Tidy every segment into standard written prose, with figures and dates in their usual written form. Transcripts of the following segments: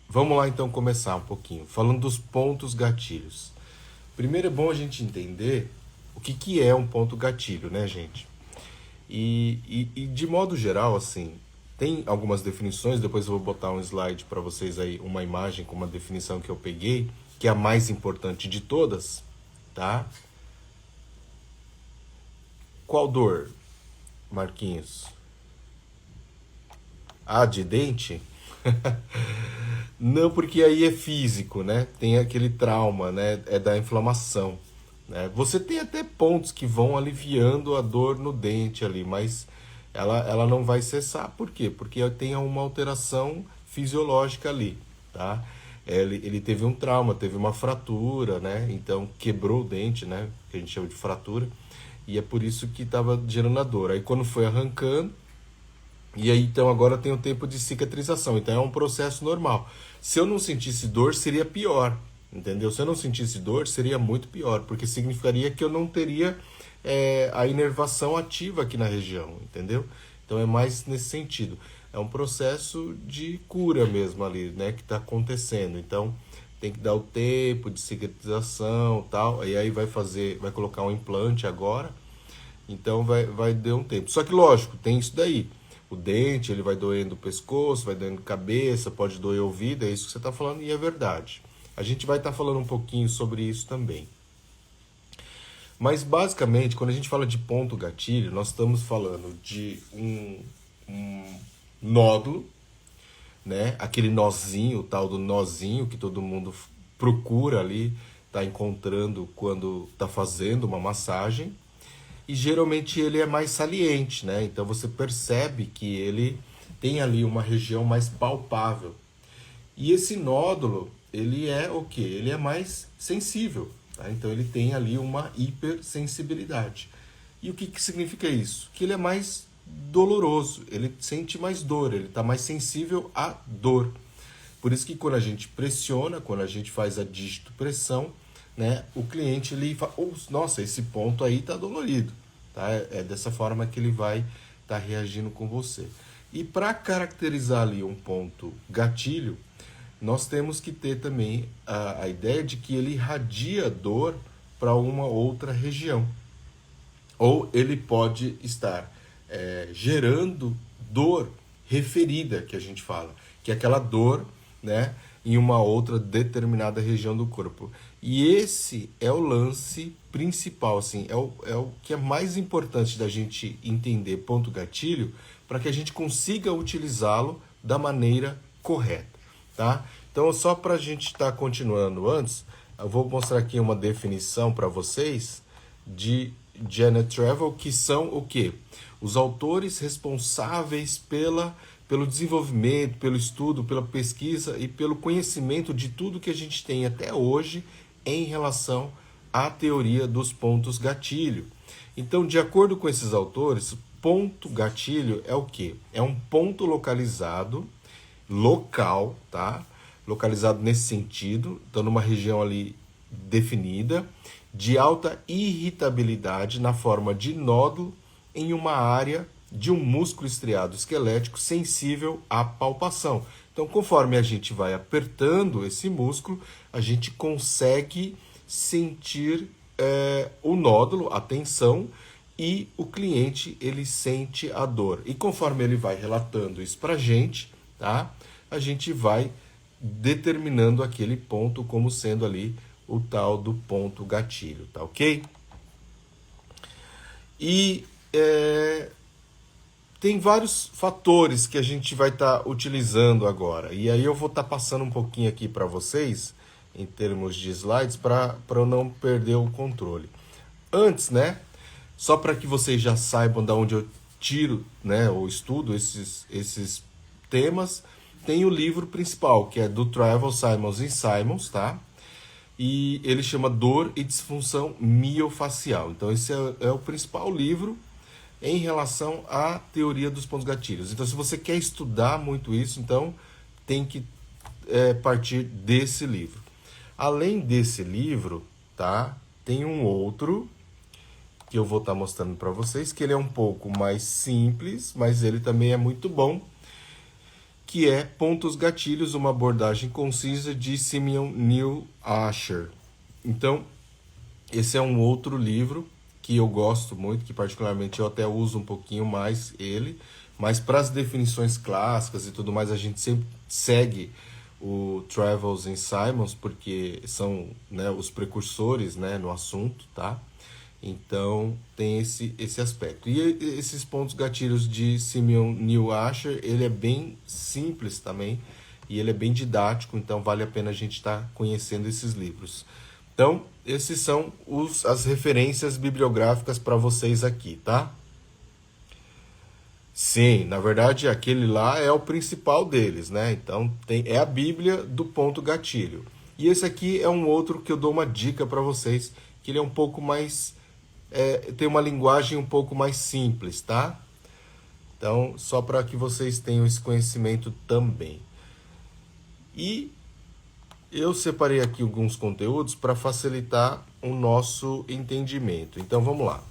Vamos lá então começar um pouquinho, falando dos pontos gatilhos. Primeiro é bom a gente entender o que é um ponto gatilho, né, gente? E de modo geral, assim, tem algumas definições, depois eu vou botar um slide para vocês aí, uma imagem com uma definição que eu peguei, que é a mais importante de todas, tá? Qual dor, Marquinhos? A de dente? Não, porque aí é físico, né? Tem aquele trauma, né? É da inflamação, né? Você tem até pontos que vão aliviando a dor no dente ali, mas ela não vai cessar. Por quê? Porque tem uma alteração fisiológica ali, tá? Ele teve um trauma, teve uma fratura, né? Então quebrou o dente, né? Que a gente chama de fratura. E é por isso que estava gerando a dor. Aí quando foi arrancando, e aí, então, agora tem o tempo de cicatrização. Então, é um processo normal. Se eu não sentisse dor, seria pior. Entendeu? Se eu não sentisse dor, seria muito pior. Porque significaria que eu não teria a inervação ativa aqui na região. Entendeu? Então, é mais nesse sentido. É um processo de cura mesmo ali, né? Que está acontecendo. Então, tem que dar o tempo de cicatrização e tal. E aí vai colocar um implante agora. Então vai dar um tempo. Só que lógico, tem isso daí. O dente, ele vai doendo o pescoço, vai doendo a cabeça, pode doer o ouvido, é isso que você está falando e é verdade. A gente vai estar falando um pouquinho sobre isso também. Mas basicamente, quando a gente fala de ponto gatilho, nós estamos falando de um nódulo, né? Aquele nozinho, o tal do nozinho que todo mundo procura ali, tá encontrando quando tá fazendo uma massagem. E geralmente ele é mais saliente, né? Então você percebe que ele tem ali uma região mais palpável. E esse nódulo, ele é o quê? Ele é mais sensível, tá? Então ele tem ali uma hipersensibilidade. E o que significa isso? Que ele é mais doloroso, ele sente mais dor, ele está mais sensível à dor. Por isso que quando a gente pressiona, quando a gente faz a dígito pressão, né, o cliente ele fala, oh, nossa, esse ponto aí está dolorido. Tá? É dessa forma que ele vai estar reagindo com você. E para caracterizar ali um ponto gatilho, nós temos que ter também a ideia de que ele irradia dor para uma outra região. Ou ele pode estar gerando dor referida, que a gente fala, que é aquela dor, né, em uma outra determinada região do corpo. E esse é o lance principal, assim, é o que é mais importante da gente entender ponto gatilho para que a gente consiga utilizá-lo da maneira correta, tá? Então, só para a gente estar continuando antes, eu vou mostrar aqui uma definição para vocês de Janet Travel, que são o quê? Os autores responsáveis pelo desenvolvimento, pelo estudo, pela pesquisa e pelo conhecimento de tudo que a gente tem até hoje em relação à teoria dos pontos gatilho. Então, de acordo com esses autores, ponto gatilho é o quê? É um ponto localizado, local, tá? Localizado nesse sentido, então numa região ali definida, de alta irritabilidade na forma de nódulo em uma área de um músculo estriado esquelético sensível à palpação. Então, conforme a gente vai apertando esse músculo, a gente consegue sentir o nódulo, a tensão, e o cliente ele sente a dor. E conforme ele vai relatando isso para a gente, tá? A gente vai determinando aquele ponto como sendo ali o tal do ponto gatilho, tá ok? E tem vários fatores que a gente vai estar utilizando agora. E aí eu vou estar passando um pouquinho aqui para vocês, em termos de slides, para eu não perder o controle. Antes, né? Só para que vocês já saibam de onde eu tiro, né, ou estudo esses temas, tem o livro principal, que é do Travel, Simons e Simons, tá? E ele chama Dor e Disfunção Miofacial. Então esse é o principal livro em relação à teoria dos pontos gatilhos. Então se você quer estudar muito isso, então tem que partir desse livro. Além desse livro, tá? Tem um outro que eu vou estar mostrando para vocês, que ele é um pouco mais simples, mas ele também é muito bom, que é Pontos Gatilhos, uma abordagem concisa de Simeon Neil Asher. Então, esse é um outro livro que eu gosto muito, que particularmente eu até uso um pouquinho mais ele, mas para as definições clássicas e tudo mais, a gente sempre segue o Travels and Simons, porque são, né, os precursores, né, no assunto, tá? Então tem esse aspecto. E esses pontos gatilhos de Simeon Neil Asher, ele é bem simples também, e ele é bem didático, então vale a pena a gente estar conhecendo esses livros. Então, esses são as referências bibliográficas para vocês aqui, tá? Sim, na verdade aquele lá é o principal deles, né? Então é a Bíblia do ponto gatilho. E esse aqui é um outro que eu dou uma dica para vocês, que ele é um pouco mais tem uma linguagem um pouco mais simples, tá? Então, só para que vocês tenham esse conhecimento também. E eu separei aqui alguns conteúdos para facilitar o nosso entendimento. Então, vamos lá.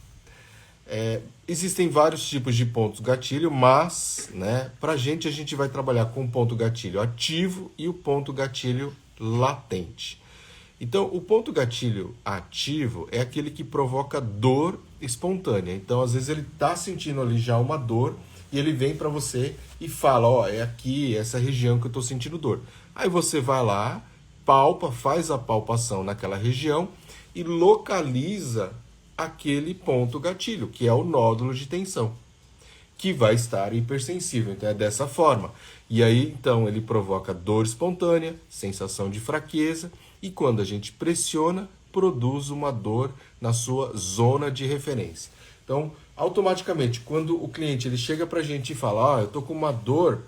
Existem vários tipos de pontos gatilho, mas, né, para a gente vai trabalhar com o ponto gatilho ativo e o ponto gatilho latente. Então, o ponto gatilho ativo é aquele que provoca dor espontânea. Então, às vezes ele está sentindo ali já uma dor e ele vem para você e fala, ó, é aqui, essa região que eu estou sentindo dor. Aí você vai lá, palpa, faz a palpação naquela região e localiza aquele ponto gatilho, que é o nódulo de tensão, que vai estar hipersensível. Então é dessa forma. E aí, então, ele provoca dor espontânea, sensação de fraqueza, e quando a gente pressiona, produz uma dor na sua zona de referência. Então, automaticamente, quando o cliente ele chega para a gente e fala, eu estou com uma dor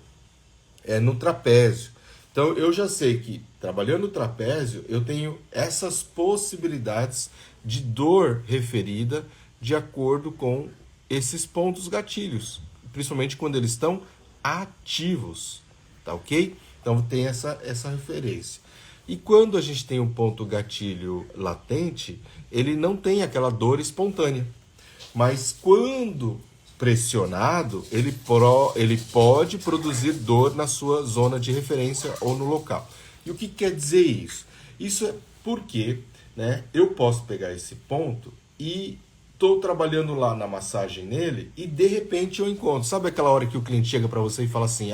no trapézio. Então, eu já sei que, trabalhando o trapézio, eu tenho essas possibilidades de dor referida de acordo com esses pontos gatilhos, principalmente quando eles estão ativos, tá ok? Então, tem essa referência. E quando a gente tem um ponto gatilho latente, ele não tem aquela dor espontânea. Mas quando pressionado, ele pode produzir dor na sua zona de referência ou no local. E o que quer dizer isso? Isso é porque, né, eu posso pegar esse ponto e estou trabalhando lá na massagem nele e de repente eu encontro. Sabe aquela hora que o cliente chega para você e fala assim,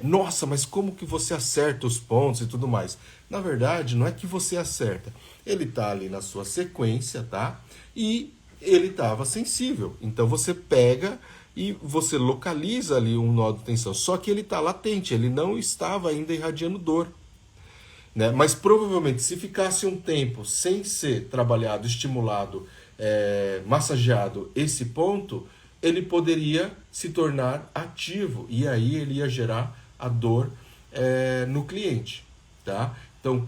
nossa, mas como que você acerta os pontos e tudo mais? Na verdade, não é que você acerta. Ele está ali na sua sequência, tá? E ele estava sensível. Então você pega e você localiza ali um nó de tensão. Só que ele está latente, ele não estava ainda irradiando dor. Né? Mas provavelmente se ficasse um tempo sem ser trabalhado, estimulado, massageado esse ponto, ele poderia se tornar ativo e aí ele ia gerar a dor no cliente, tá? Então,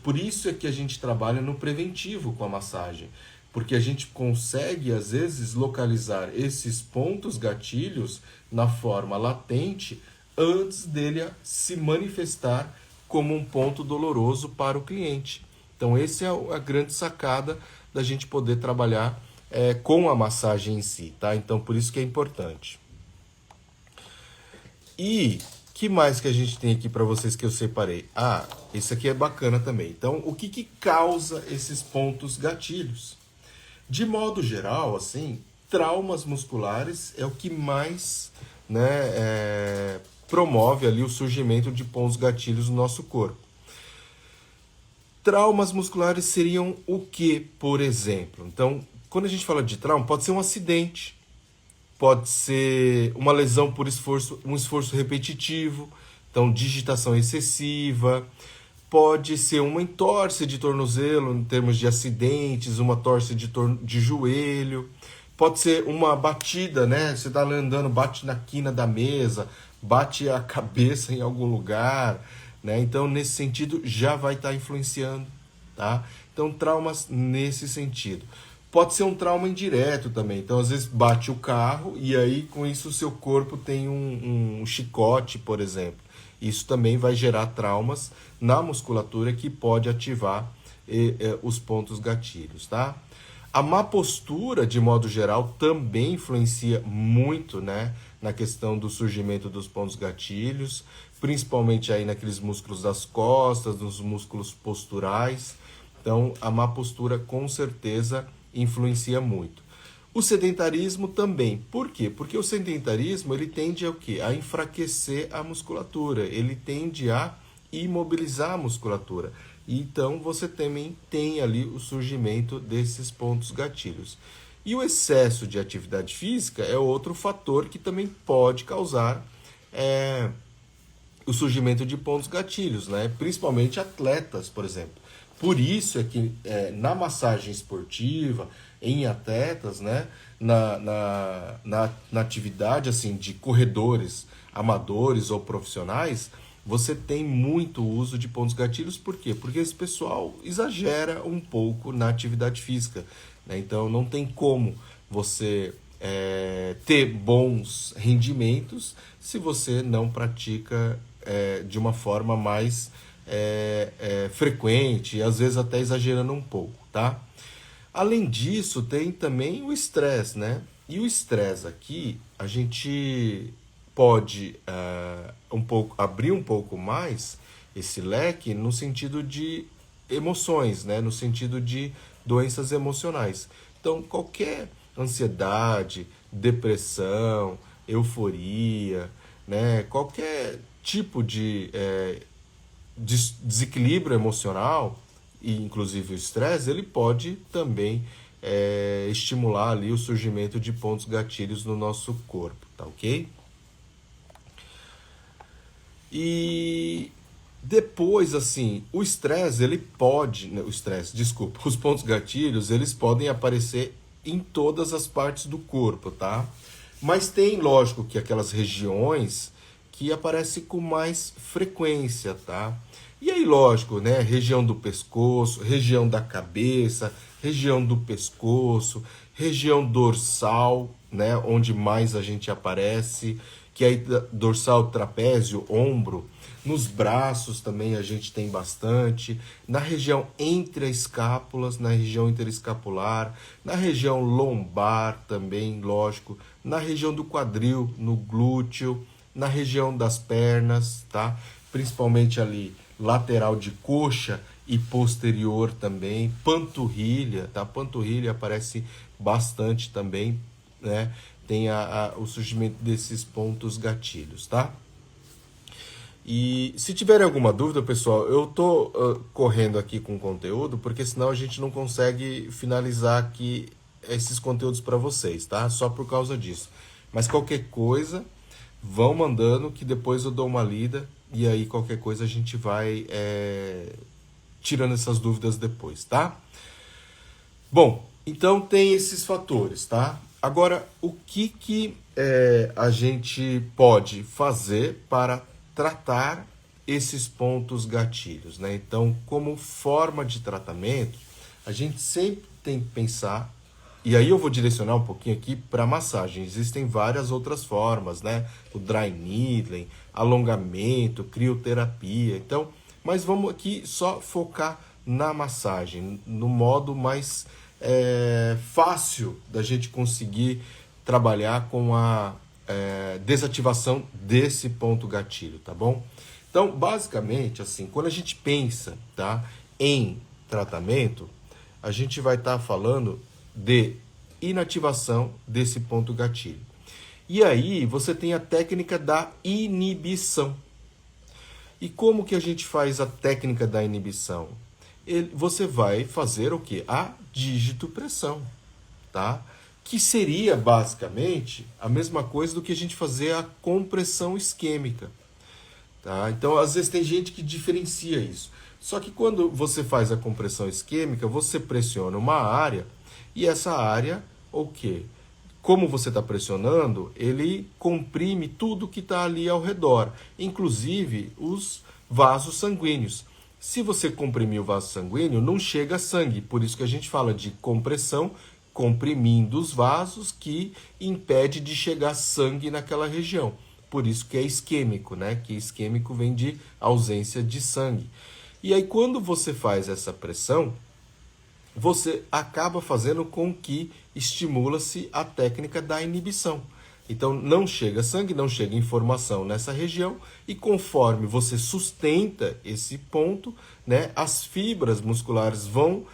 por isso é que a gente trabalha no preventivo com a massagem, porque a gente consegue, às vezes, localizar esses pontos gatilhos na forma latente antes dele se manifestar como um ponto doloroso para o cliente. Então, essa é a grande sacada da gente poder trabalhar com a massagem em si, tá? Então, por isso que é importante. E que mais que a gente tem aqui para vocês que eu separei? Esse aqui é bacana também. Então, o que causa esses pontos gatilhos? De modo geral, assim, traumas musculares é o que mais, né, promove ali o surgimento de pontos gatilhos no nosso corpo. Traumas musculares seriam o que, por exemplo? Então, quando a gente fala de trauma, pode ser um acidente, pode ser uma lesão por um esforço repetitivo, então digitação excessiva, pode ser uma entorse de tornozelo em termos de acidentes, uma torse de joelho, pode ser uma batida, né? Você está andando, bate na quina da mesa, bate a cabeça em algum lugar, né? Então, nesse sentido, já vai estar influenciando, tá? Então, traumas nesse sentido. Pode ser um trauma indireto também. Então, às vezes, bate o carro e aí, com isso, o seu corpo tem um chicote, por exemplo. Isso também vai gerar traumas na musculatura que pode ativar os pontos gatilhos, tá? A má postura, de modo geral, também influencia muito, né, na questão do surgimento dos pontos gatilhos, principalmente aí naqueles músculos das costas, nos músculos posturais. Então, a má postura com certeza influencia muito. O sedentarismo também. Por quê? Porque o sedentarismo ele tende a o quê? A enfraquecer a musculatura, ele tende a imobilizar a musculatura. Então você também tem ali o surgimento desses pontos gatilhos. E o excesso de atividade física é outro fator que também pode causar o surgimento de pontos gatilhos, né? Principalmente atletas, por exemplo. Por isso é que na massagem esportiva, em atletas, né, na atividade assim, de corredores amadores ou profissionais, você tem muito uso de pontos gatilhos. Por quê? Porque esse pessoal exagera um pouco na atividade física, né? Então não tem como você ter bons rendimentos se você não pratica de uma forma mais frequente, e às vezes até exagerando um pouco, tá? Além disso, tem também o estresse, né? E o estresse aqui, a gente pode abrir um pouco mais esse leque no sentido de emoções, né? No sentido de doenças emocionais. Então, qualquer ansiedade, depressão, euforia, né? Qualquer tipo de desequilíbrio emocional, e inclusive o estresse, ele pode também estimular ali o surgimento de pontos gatilhos no nosso corpo, tá ok? E depois, assim, o estresse, ele pode, os pontos gatilhos, eles podem aparecer em todas as partes do corpo, tá? Mas tem, lógico, que aquelas regiões que aparecem com mais frequência, tá? E aí, lógico, né? Região do pescoço, região da cabeça, região do pescoço, região dorsal, né? Onde mais a gente aparece, que aí dorsal, trapézio, ombro. Nos braços também a gente tem bastante. Na região entre as escápulas, na região interescapular, na região lombar também, lógico. Na região do quadril, no glúteo, na região das pernas, tá? Principalmente ali lateral de coxa e posterior também, panturrilha, tá? Panturrilha aparece bastante também, né? Tem o surgimento desses pontos gatilhos, tá? E se tiverem alguma dúvida, pessoal, eu tô correndo aqui com o conteúdo, porque senão a gente não consegue finalizar aqui esses conteúdos para vocês, tá? Só por causa disso. Mas qualquer coisa, vão mandando que depois eu dou uma lida. E aí qualquer coisa a gente vai tirando essas dúvidas depois, tá? Bom, então tem esses fatores, tá? Agora, o que a gente pode fazer para tratar esses pontos gatilhos, né? Então, como forma de tratamento, a gente sempre tem que pensar, e aí eu vou direcionar um pouquinho aqui para massagem. Existem várias outras formas, né? O dry needling, alongamento, crioterapia. Então, mas vamos aqui só focar na massagem, no modo mais fácil da gente conseguir trabalhar com a desativação desse ponto gatilho, tá bom? Então, basicamente, assim, quando a gente pensa, tá, em tratamento, a gente vai estar falando de inativação desse ponto gatilho. E aí você tem a técnica da inibição. E como que a gente faz a técnica da inibição? Você vai fazer o quê? A digitopressão, tá? Que seria basicamente a mesma coisa do que a gente fazer a compressão isquêmica, tá? Então, às vezes tem gente que diferencia isso. Só que quando você faz a compressão isquêmica, você pressiona uma área e essa área, o quê? Como você está pressionando, ele comprime tudo que está ali ao redor, inclusive os vasos sanguíneos. Se você comprimir o vaso sanguíneo, não chega sangue, por isso que a gente fala de compressão, comprimindo os vasos, que impede de chegar sangue naquela região. Por isso que é isquêmico, né? Que isquêmico vem de ausência de sangue. E aí, quando você faz essa pressão, você acaba fazendo com que estimula-se a técnica da inibição. Então não chega sangue, não chega informação nessa região, e conforme você sustenta esse ponto, né, as fibras musculares vão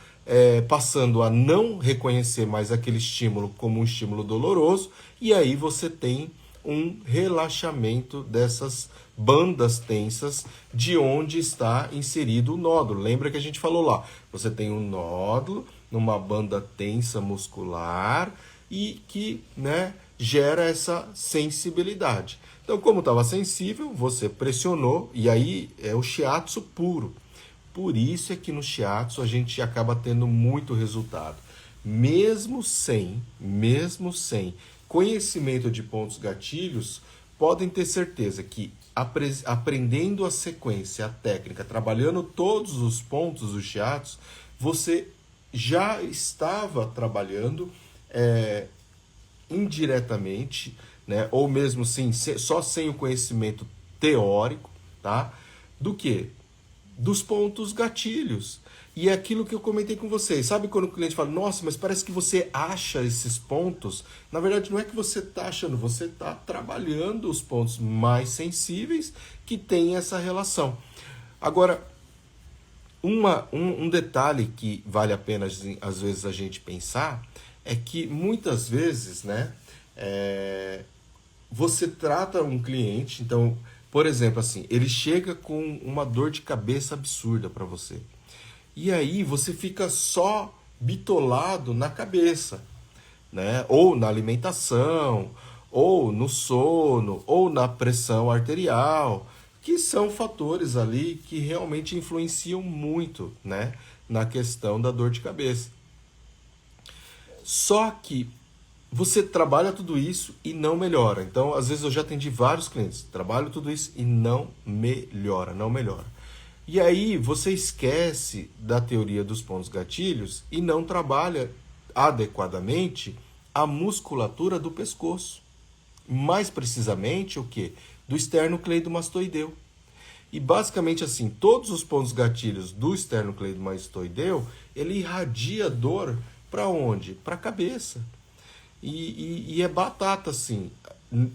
passando a não reconhecer mais aquele estímulo como um estímulo doloroso, e aí você tem um relaxamento dessas bandas tensas de onde está inserido o nódulo. Lembra que a gente falou lá? Você tem um nódulo numa banda tensa muscular e que, né, gera essa sensibilidade. Então, como estava sensível, você pressionou e aí é o shiatsu puro. Por isso é que no shiatsu a gente acaba tendo muito resultado. Mesmo sem conhecimento de pontos gatilhos, podem ter certeza que aprendendo a sequência, a técnica, trabalhando todos os pontos do shiatsu, você já estava trabalhando indiretamente, né, ou mesmo sim, só sem o conhecimento teórico, tá? Do que? Dos pontos gatilhos. E é aquilo que eu comentei com vocês. Sabe quando o cliente fala, nossa, mas parece que você acha esses pontos? Na verdade, não é que você está achando, você está trabalhando os pontos mais sensíveis que têm essa relação. Agora, um detalhe que vale a pena, às vezes, a gente pensar, é que muitas vezes, né, você trata um cliente, então, por exemplo, assim, ele chega com uma dor de cabeça absurda para você. E aí você fica só bitolado na cabeça, né? Ou na alimentação, ou no sono, ou na pressão arterial, que são fatores ali que realmente influenciam muito, né, na questão da dor de cabeça. Só que você trabalha tudo isso e não melhora. Então, às vezes eu já atendi vários clientes, trabalho tudo isso e não melhora, não melhora. E aí você esquece da teoria dos pontos gatilhos e não trabalha adequadamente a musculatura do pescoço. Mais precisamente o quê? Do esternocleidomastoideu. E basicamente assim, todos os pontos gatilhos do esternocleidomastoideu, ele irradia dor para onde? Para a cabeça. E é batata assim.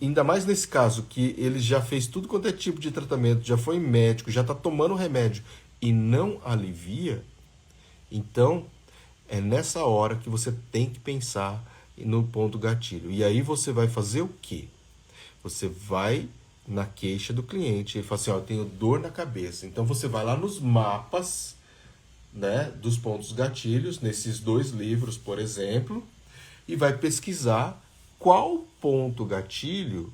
Ainda mais nesse caso, que ele já fez tudo quanto é tipo de tratamento, já foi médico, já está tomando remédio e não alivia, então é nessa hora que você tem que pensar no ponto gatilho. E aí você vai fazer o quê? Você vai na queixa do cliente e fala assim, ó, eu tenho dor na cabeça. Então você vai lá nos mapas, né, dos pontos gatilhos, nesses 2 livros, por exemplo, e vai pesquisar qual ponto gatilho,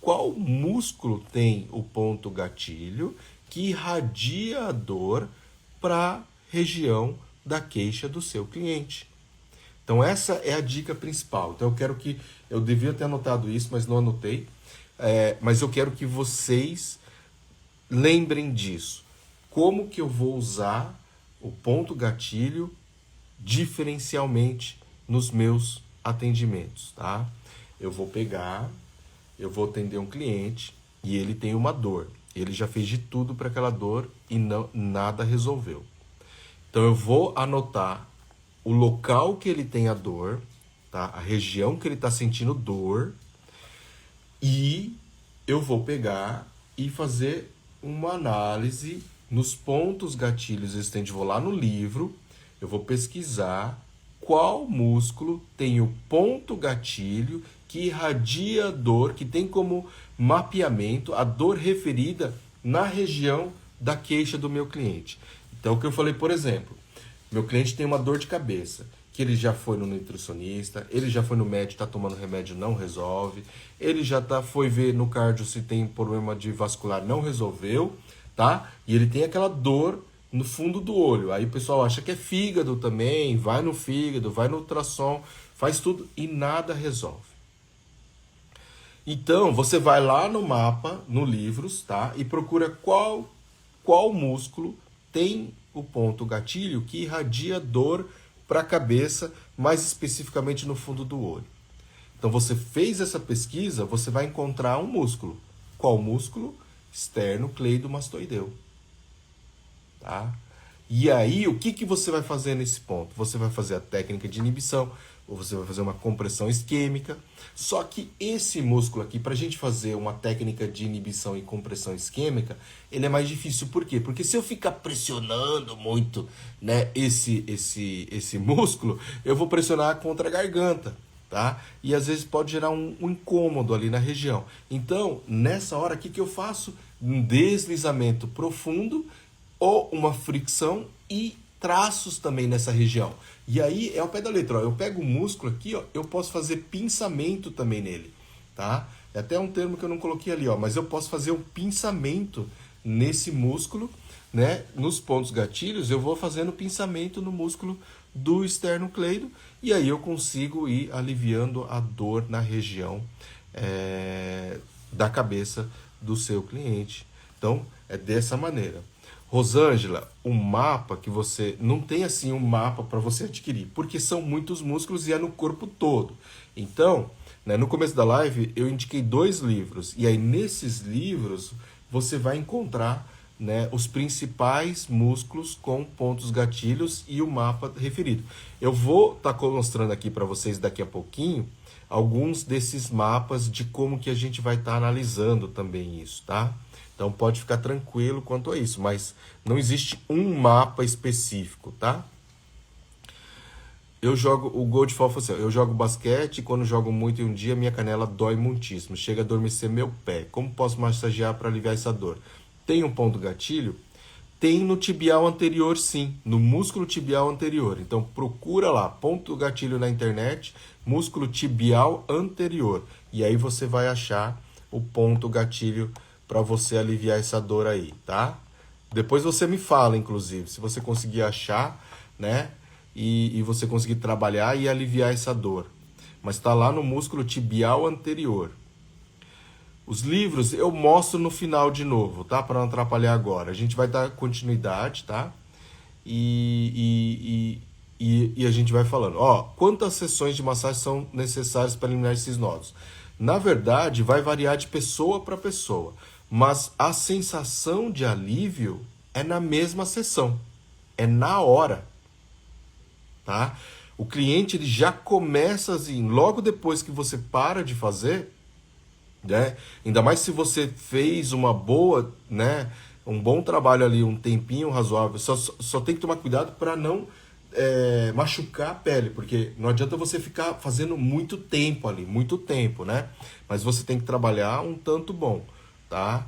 qual músculo tem o ponto gatilho que irradia a dor para a região da queixa do seu cliente. Então essa é a dica principal. Então eu devia ter anotado isso, mas não anotei. Mas eu quero que vocês lembrem disso. Como que eu vou usar o ponto gatilho diferencialmente nos meus atendimentos, tá? Eu vou atender um cliente e ele tem uma dor. Ele já fez de tudo para aquela dor e nada resolveu. Então eu vou anotar o local que ele tem a dor, tá? A região que ele está sentindo dor, e eu vou pegar e fazer uma análise nos pontos gatilhos existentes. Vou lá no livro, eu vou pesquisar qual músculo tem o ponto gatilho que irradia a dor, que tem como mapeamento a dor referida na região da queixa do meu cliente. Então, o que eu falei, por exemplo, meu cliente tem uma dor de cabeça, que ele já foi no nutricionista, ele já foi no médico, está tomando remédio, não resolve, ele já foi ver no cardio se tem problema de vascular, não resolveu, tá? E ele tem aquela dor no fundo do olho. Aí o pessoal acha que é fígado também, vai no fígado, vai no ultrassom, faz tudo e nada resolve. Então, você vai lá no mapa, no livros, tá? E procura qual músculo tem o ponto gatilho que irradia dor para a cabeça, mais especificamente no fundo do olho. Então, você fez essa pesquisa, você vai encontrar um músculo. Qual músculo? Esternocleidomastoideu. Tá? E aí, o que você vai fazer nesse ponto? Você vai fazer a técnica de inibição, ou você vai fazer uma compressão isquêmica. Só que esse músculo aqui, para a gente fazer uma técnica de inibição e compressão isquêmica, ele é mais difícil. Por quê? Porque se eu ficar pressionando muito, né, esse músculo, eu vou pressionar contra a garganta. Tá? E às vezes pode gerar um incômodo ali na região. Então, nessa hora, o que eu faço? Um deslizamento profundo ou uma fricção e traços também nessa região. E aí é o pé da letra. Ó. Eu pego o músculo aqui, ó, eu posso fazer pinçamento também nele. Tá? É até um termo que eu não coloquei ali, ó, mas eu posso fazer um pinçamento nesse músculo, né? Nos pontos gatilhos, eu vou fazendo pinçamento no músculo do esternocleido e aí eu consigo ir aliviando a dor na região da cabeça do seu cliente. Então, é dessa maneira. Rosângela, um mapa que você... Não tem assim um mapa para você adquirir, porque são muitos músculos e é no corpo todo. Então, né, no começo da live, eu indiquei 2 livros. E aí, nesses livros, você vai encontrar, né, os principais músculos com pontos gatilhos e o mapa referido. Eu vou estar mostrando aqui para vocês daqui a pouquinho alguns desses mapas de como que a gente vai estar analisando também isso, tá? Então pode ficar tranquilo quanto a isso, mas não existe um mapa específico, tá? Eu jogo, o Goldfall falou assim, eu jogo basquete e quando jogo muito em um dia, minha canela dói muitíssimo, chega a adormecer meu pé. Como posso massagear para aliviar essa dor? Tem um ponto gatilho? Tem no tibial anterior, sim, no músculo tibial anterior. Então procura lá, ponto gatilho na internet, músculo tibial anterior. E aí você vai achar o ponto gatilho para você aliviar essa dor aí, tá? Depois você me fala, inclusive, se você conseguir achar, né? E você conseguir trabalhar e aliviar essa dor. Mas está lá no músculo tibial anterior. Os livros eu mostro no final de novo, tá? Para não atrapalhar agora. A gente vai dar continuidade, tá? E a gente vai falando. Ó, quantas sessões de massagem são necessárias para eliminar esses nódulos? Na verdade, vai variar de pessoa para pessoa. Mas a sensação de alívio é na mesma sessão. É na hora. Tá? O cliente ele já começa assim, logo depois que você para de fazer, né? Ainda mais se você fez uma boa, né? Um bom trabalho ali, um tempinho razoável. Só tem que tomar cuidado para não machucar a pele, porque não adianta você ficar fazendo muito tempo ali, muito tempo, né? Mas você tem que trabalhar um tanto bom, tá?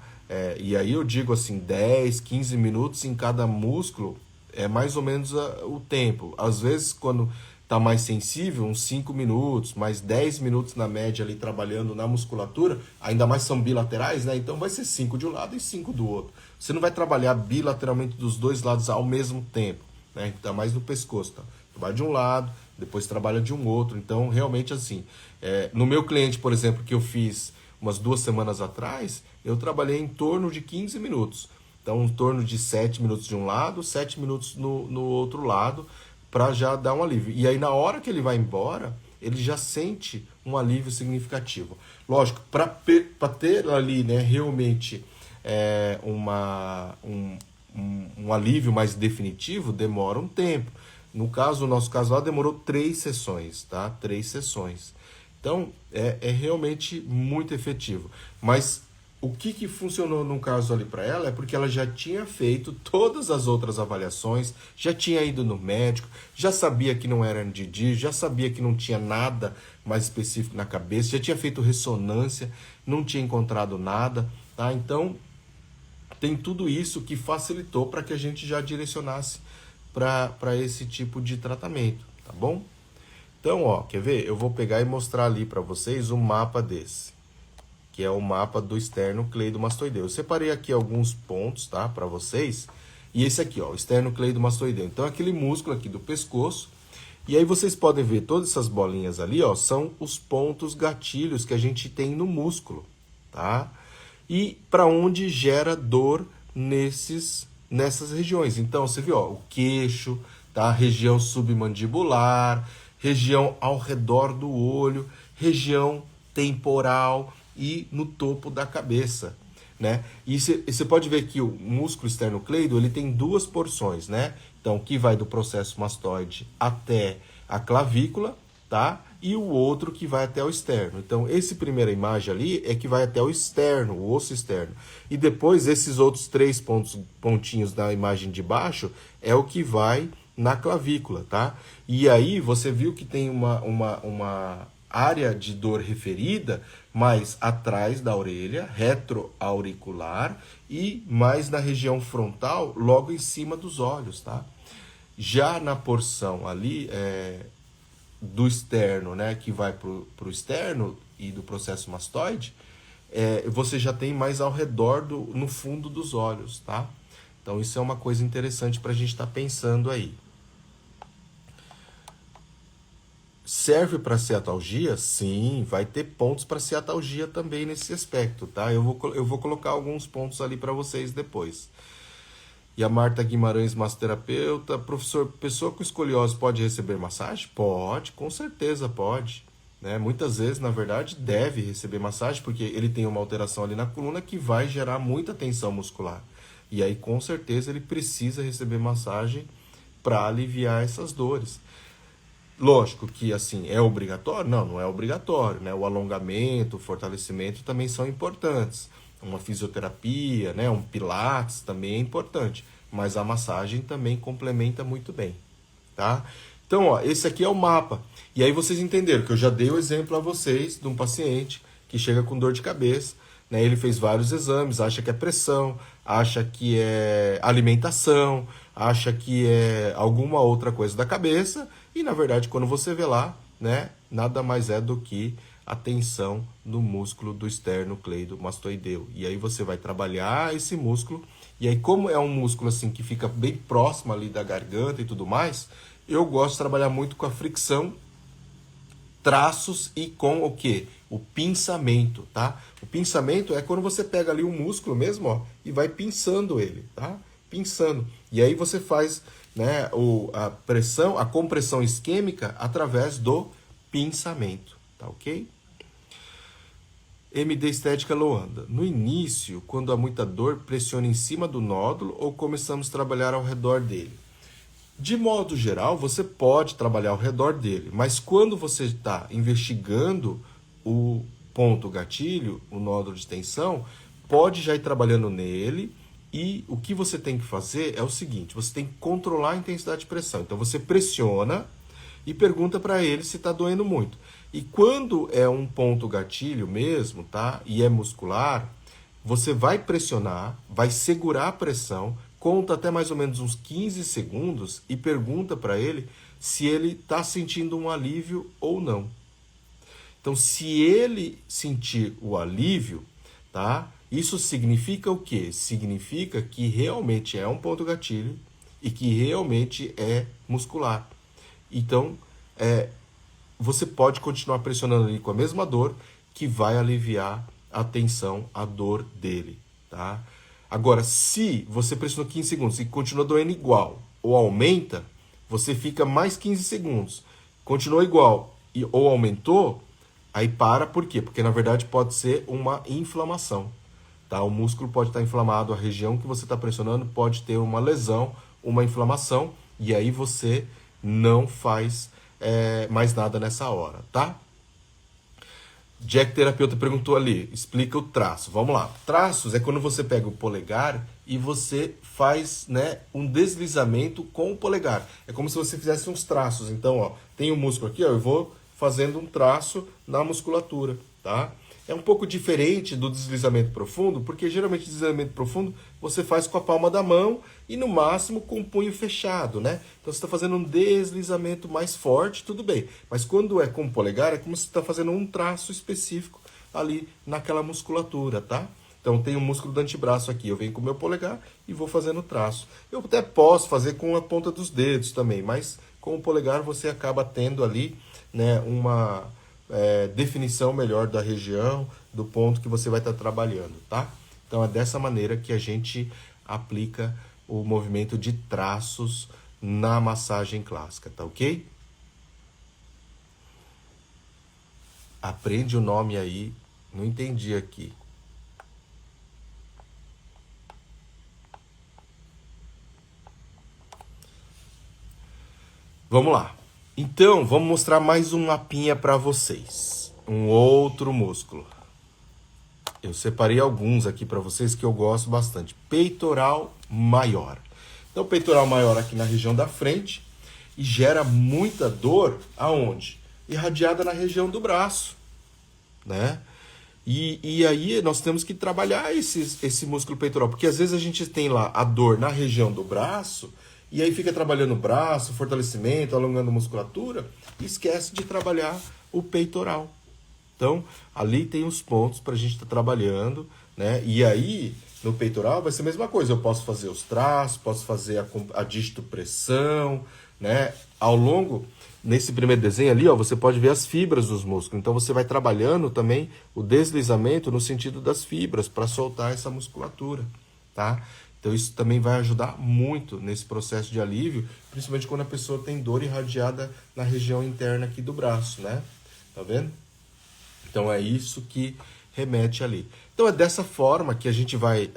E aí eu digo assim, 10, 15 minutos em cada músculo é mais ou menos o tempo. Às vezes, quando tá mais sensível, uns 5 minutos, mais 10 minutos na média ali trabalhando na musculatura, ainda mais são bilaterais, né? Então vai ser 5 de um lado e 5 do outro. Você não vai trabalhar bilateralmente dos dois lados ao mesmo tempo, né? Ainda mais no pescoço, tá? Trabalha de um lado, depois trabalha de um outro. Então, realmente assim, no meu cliente, por exemplo, que eu fiz umas 2 semanas atrás, eu trabalhei em torno de 15 minutos. Então, em torno de 7 minutos de um lado, 7 minutos no outro lado, para já dar um alívio. E aí, na hora que ele vai embora, ele já sente um alívio significativo. Lógico, para ter ali, né, realmente um alívio mais definitivo, demora um tempo. No nosso caso lá, demorou 3 sessões, tá? 3 sessões. Então, é realmente muito efetivo. Mas o que funcionou no caso ali para ela é porque ela já tinha feito todas as outras avaliações, já tinha ido no médico, já sabia que não era NDD, já sabia que não tinha nada mais específico na cabeça, já tinha feito ressonância, não tinha encontrado nada, tá? Então, tem tudo isso que facilitou para que a gente já direcionasse para esse tipo de tratamento, tá bom? Então, ó, quer ver? Eu vou pegar e mostrar ali para vocês um mapa desse, que é o mapa do esternocleidomastoideu. Eu separei aqui alguns pontos, tá, para vocês. E esse aqui, ó, o esternocleidomastoideu. Então, aquele músculo aqui do pescoço. E aí vocês podem ver todas essas bolinhas ali, ó, são os pontos gatilhos que a gente tem no músculo, tá? E para onde gera dor nessas regiões. Então, você viu, ó, o queixo, tá? Região submandibular, região ao redor do olho, região temporal e no topo da cabeça, né? E você pode ver que o músculo esternocleido, ele tem 2 porções, né? Então, que vai do processo mastoide até a clavícula, tá? E o outro que vai até o externo. Então, esse primeira imagem ali é que vai até o externo, o osso externo. E depois, esses outros três pontinhos da imagem de baixo é o que vai na clavícula, tá? E aí, você viu que tem uma área de dor referida mais atrás da orelha, retroauricular, e mais na região frontal, logo em cima dos olhos, tá? Já na porção ali do externo, né, que vai para o externo e do processo mastoide, você já tem mais ao redor, no fundo dos olhos, tá? Então isso é uma coisa interessante para a gente estar pensando aí. Serve para ciatalgia? Sim, vai ter pontos para ciatalgia também nesse aspecto, tá? Eu vou colocar alguns pontos ali para vocês depois. E a Marta Guimarães, massoterapeuta. Professor, pessoa com escoliose pode receber massagem? Pode, com certeza pode. Né? Muitas vezes, na verdade, deve receber massagem, porque ele tem uma alteração ali na coluna que vai gerar muita tensão muscular. E aí, com certeza, ele precisa receber massagem para aliviar essas dores. Lógico que, assim, é obrigatório? Não, não é obrigatório, né? O alongamento, o fortalecimento também são importantes. Uma fisioterapia, né? Um pilates também é importante. Mas a massagem também complementa muito bem, tá? Então, ó, esse aqui é o mapa. E aí vocês entenderam que eu já dei o exemplo a vocês de um paciente que chega com dor de cabeça, né? Ele fez vários exames, acha que é pressão, acha que é alimentação, acha que é alguma outra coisa da cabeça, e na verdade, quando você vê lá, né, nada mais é do que a tensão no músculo do esternocleidomastoideu. E aí você vai trabalhar esse músculo, e aí como é um músculo assim que fica bem próximo ali da garganta e tudo mais, eu gosto de trabalhar muito com a fricção, traços e com o quê? O pinçamento, tá? O pinçamento é quando você pega ali o músculo mesmo, ó, e vai pinçando ele, tá? Pinçando. E aí você faz, né, a pressão, a compressão isquêmica através do pinçamento, tá ok? MD Estética Loanda. No início, quando há muita dor, pressiona em cima do nódulo ou começamos a trabalhar ao redor dele? De modo geral, você pode trabalhar ao redor dele, mas quando você está investigando o ponto gatilho, o nódulo de tensão, pode já ir trabalhando nele, e o que você tem que fazer é o seguinte: você tem que controlar a intensidade de pressão. Então você pressiona e pergunta para ele se está doendo muito. E quando é um ponto gatilho mesmo, tá? E é muscular, você vai pressionar, vai segurar a pressão, conta até mais ou menos uns 15 segundos e pergunta para ele se ele está sentindo um alívio ou não. Então, se ele sentir o alívio, tá? Isso significa o quê? Significa que realmente é um ponto gatilho e que realmente é muscular. Então, você pode continuar pressionando ali com a mesma dor, que vai aliviar a tensão, a dor dele, tá? Agora, se você pressionou 15 segundos e continua doendo igual, ou aumenta, você fica mais 15 segundos. Continuou igual ou aumentou, aí para, por quê? Porque na verdade pode ser uma inflamação, tá? O músculo pode estar inflamado, a região que você está pressionando pode ter uma lesão, uma inflamação, e aí você não faz mais nada nessa hora, tá? Jack Terapeuta perguntou ali, explica o traço. Vamos lá. Traços é quando você pega o polegar e você faz, né, um deslizamento com o polegar. É como se você fizesse uns traços. Então, ó, tem um músculo aqui, ó, eu vou fazendo um traço na musculatura, tá? É um pouco diferente do deslizamento profundo, porque geralmente o deslizamento profundo você faz com a palma da mão e no máximo com o punho fechado, né? Então você está fazendo um deslizamento mais forte, tudo bem. Mas quando é com o polegar, é como se você está fazendo um traço específico ali naquela musculatura, tá? Então tem o músculo do antebraço aqui, eu venho com o meu polegar e vou fazendo traço. Eu até posso fazer com a ponta dos dedos também, mas com o polegar você acaba tendo ali, né, uma definição melhor da região, do ponto que você vai estar trabalhando, tá? Então é dessa maneira que a gente aplica o movimento de traços na massagem clássica, tá ok? Aprende o nome aí, não entendi aqui. Vamos lá. Então, vamos mostrar mais um mapinha para vocês. Um outro músculo. Eu separei alguns aqui para vocês que eu gosto bastante. Peitoral maior. Então, o peitoral maior aqui na região da frente e gera muita dor aonde? Irradiada na região do braço, né? E aí nós temos que trabalhar esse músculo peitoral, porque às vezes a gente tem lá a dor na região do braço, e aí fica trabalhando o braço, fortalecimento, alongando a musculatura, e esquece de trabalhar o peitoral. Então, ali tem os pontos para a gente estar trabalhando, né? E aí, no peitoral, vai ser a mesma coisa. Eu posso fazer os traços, posso fazer a distopressão, né? Ao longo, nesse primeiro desenho ali, ó, você pode ver as fibras dos músculos. Então, você vai trabalhando também o deslizamento no sentido das fibras para soltar essa musculatura, tá? Então, isso também vai ajudar muito nesse processo de alívio, principalmente quando a pessoa tem dor irradiada na região interna aqui do braço, né? Tá vendo? Então é isso que remete ali. Então é dessa forma que a gente vai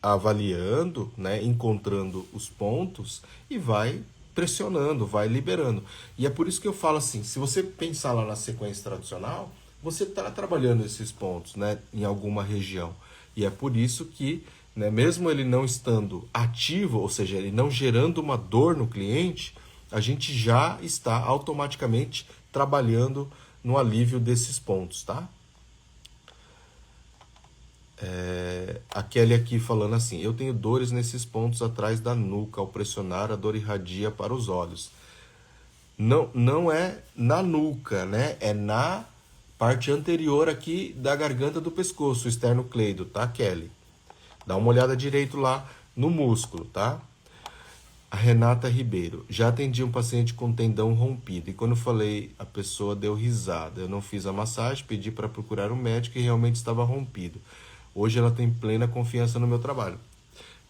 avaliando, né, encontrando os pontos e vai pressionando, vai liberando. E é por isso que eu falo assim, se você pensar lá na sequência tradicional, você está trabalhando esses pontos, né, em alguma região. E é por isso que, né, mesmo ele não estando ativo, ou seja, ele não gerando uma dor no cliente, a gente já está automaticamente trabalhando no alívio desses pontos, tá? A Kelly aqui falando assim, eu tenho dores nesses pontos atrás da nuca, ao pressionar a dor irradia para os olhos. Não é na nuca, né? É na parte anterior aqui da garganta do pescoço, o esternocleido, tá, Kelly? Dá uma olhada direito lá no músculo, tá? A Renata Ribeiro, já atendi um paciente com tendão rompido e quando eu falei, a pessoa deu risada. Eu não fiz a massagem, pedi para procurar um médico e realmente estava rompido. Hoje ela tem plena confiança no meu trabalho.